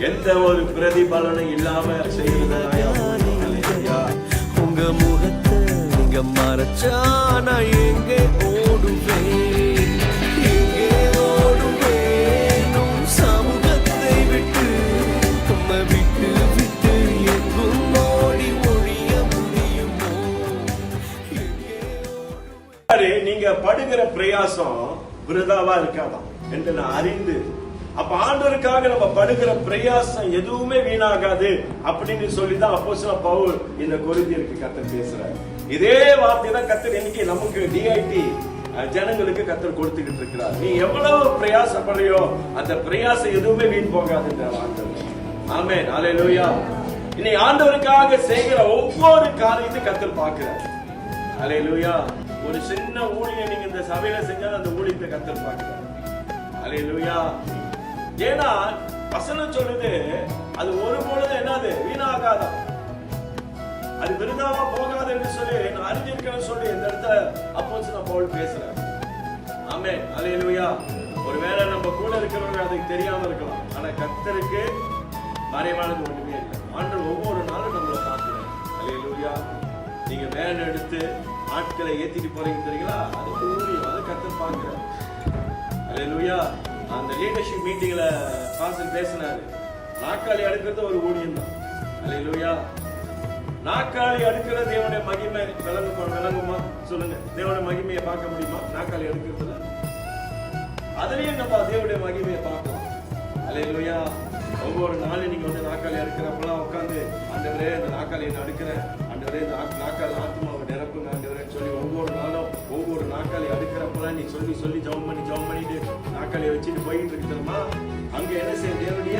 எந்த ஒரு பிரதிபலனும் இல்லாம செய்யறதாயா உங்க முகத்தை நீங்க மறைச்சா நான் எங்கே ஓடுவேன், எங்கே ஓடுவேன் உன் சமூகத்தை விட்டு, உம்மை விட்டு விட்டு எங்கும் ஓடி ஒழிய முடியுமோ, எங்கே ஓடுவேன். நீங்க படுகிற பிரயாசம் விருதாவா இருக்காதான் என்று நான் அறிந்து, அப்ப ஆண்டவருக்காக நம்ம படுகிற பிரயாசம் எதுவுமே வீணாகாது அப்படின்னு சொல்லிதான் அப்போஸ்தலன் பவுல் இந்த கொரிந்தியருக்கு கர்த்தர் பேசுறாரு. இதே வார்த்தை தான் கர்த்தர் இன்னைக்கு நமக்கு டிஐடி ஜனங்களுக்கு கர்த்தர் கொடுத்துக்கிட்டு இருக்கிறார். நீ எவ்வளவு பிரயாசப்படுறியோ அந்த பிரயாசம் எதுவுமே வீண் போகாதுன்ற வார்த்தை. ஆமென், அல்லேலூயா. இனி ஆண்டவருக்காக செய்கிற ஒவ்வொரு காரியத்தையும் கர்த்தர் பார்க்கிறார். அல்லேலூயா. ஒரு சின்ன ஊழியம் நீங்க இந்த சபையில செஞ்சாலும் அந்த ஊழியத்தை கர்த்தர் பார்க்கிறார். அல்லேலூயா. ஏன்னா வசனம் சொல்லுது அது ஒரு பொழுது என்னது வீணாகாதான், அது விருதாவா போகாது என்று சொல்லி நான் அறிஞ்சிருக்கேன்னு சொல்லி இந்த இடத்துல அப்போஸ்தலன் பவுல் பேசுறேன். ஆமென், அல்லேலூயா. ஒருவேளை நம்ம கூட இருக்கிறவங்க அதுக்கு தெரியாம இருக்கலாம், ஆனா கர்த்தருக்கு மறைவானது ஒண்ணுமே இல்லை. ஆண்டவர் ஒவ்வொரு நாளும் நம்மளை பார்க்கிறார். அல்லேலூயா. நீங்க வேன் எடுத்து ஆட்களை ஏத்திட்டு போறீங்க தெரியுங்களா, அது ஊழியம், அது கர்த்தர் பார்க்கிறார். அல்லேலூயா. அந்த லீடர்ஷிப் மீட்டிங்ல பாஸ்டர் பேசினாரு, நாற்காலி அடுக்கிறது ஒரு ஊழியம் தான். அல்லேலூயா. நாற்காலி அடுக்கிற தேவனுடைய மகிமை விளங்குமா சொல்லுங்க? தேவனுடைய மகிமையை பார்க்க முடியுமா நாற்காலி அடுக்கிறதுல? அதுலயும் நம்ம தேவனுடைய மகிமையை பார்க்கலாம். அல்லேலூயா. ஒவ்வொரு நாளும் நீங்க வந்து நாற்காலி அடுக்கிறப்பெல்லாம் உட்காந்து, ஆண்டவரே இந்த நாற்காலியை நான் அடுக்கிறேன், ஆண்டவரே இந்த நாற்காலி ஆத்மாவை நிரப்புங்க ஆண்டவரே சொல்லி ஒவ்வொரு நாளும் ஒவ்வொரு நாற்காலி அடுக்கிறப்பெல்லாம் நீ சொல்லி சொல்லி ஜெபம் பண்ணிட்டு நாற்காலியை வச்சுட்டு போயிட்டு இருக்கிறோமா, அங்க என்ன செய்ய தேவனுடைய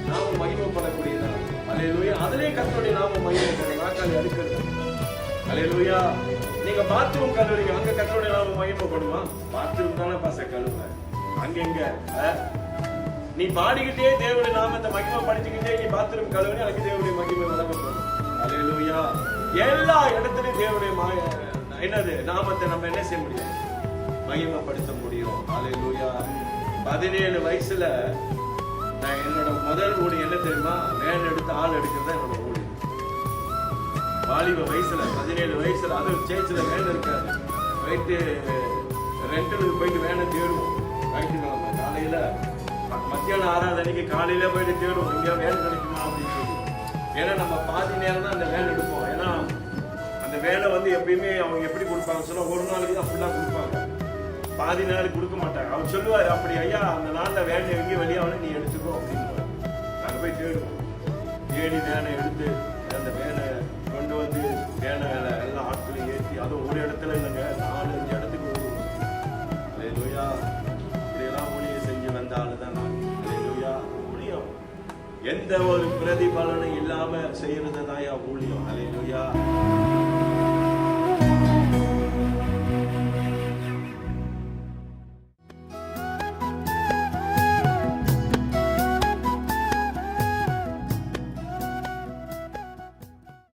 நாம மகிமைப்படக்கூடியதா. அல்லேலூயா. அதிலே கர்த்தருடைய நாம மகிமைப்படும் நாற்காலி அடுக்கிறது. அல்லேலூயா. நீங்க பாத்ரூம் கழுவுறீங்க, அங்க கர்த்தருடைய நாம மகிமைப்படுமா? பாத்ரூம் தானே பாச கழுவ, அங்க எங்க நீ பாடிக்கிட்டே தேவனுடைய நாமத்தை மகிமைப்படுத்திக்கிட்டே நீ பாத்ரூம் கழுவுனே அதுக்கு தேவனுடைய மகிமை வழங்கப்படும். அல்லேலூயா. எல்லா இடத்துலயும் தேவனுடைய என்னது நாமத்தை நம்ம என்ன செய்ய முடியும்? மகிமைப்படுத்த முடியும். அல்லேலூயா. 17 வயசுல நான் என்னோட முதல் ஊழியம் என்ன தெரியுமா? வேன் எடுத்து ஆள் எடுக்கிறது என்னோட ஊழியம். வாலிப வயசுல 17 வயசுல, அது சேர்ச்சில வேன் இருக்காது, போயிட்டு ரெண்டலுக்கு போயிட்டு வேனை தேடுவோம். ஞாயிற்றுக்கிழமை காலையில மத்தியான ஆராதனைக்கு காலையில போயிட்டு தேடுவோம், இங்க வேன் கிடைக்குமா அப்படின்னு சொல்லி. ஏன்னா நம்ம பாதி நேரம் தான் அந்த வேன் எடுப்போம். ஏன்னா அந்த வேலை வந்து எப்பயுமே அவங்க எப்படி கொடுப்பாங்க சொன்னா, ஒரு நாளைக்கு தான் ஃபுல்லா கொடுப்பாங்க, பாதி நேரம் கொடுக்க மாட்டாங்க. அவர் சொல்லுவாரு, அப்படி ஐயா அந்த நாள்ல வேலை எங்கேயும் வெளியாகல நீ எடுத்துக்கோ அப்படின்னு. நாங்க போய் தேடுவோம், தேடி வேனை எடுத்து அந்த வேனை கொண்டு வந்து வேனை எல்லா ஆட்களையும் ஏற்றி, அதுவும் ஒரு இடத்துல இல்லைங்க 4-5 இடத்துக்கு ஓடுவோம். அல்லேலூயா. இப்படியெல்லாம் ஊழியம் செஞ்சு வந்த ஆளு தான் நான். அல்லேலூயா. ஊழியம் எந்த ஒரு பிரதிபலனும் இல்லாம செய்யறது தான் ஊழியம். அல்லேலூயா.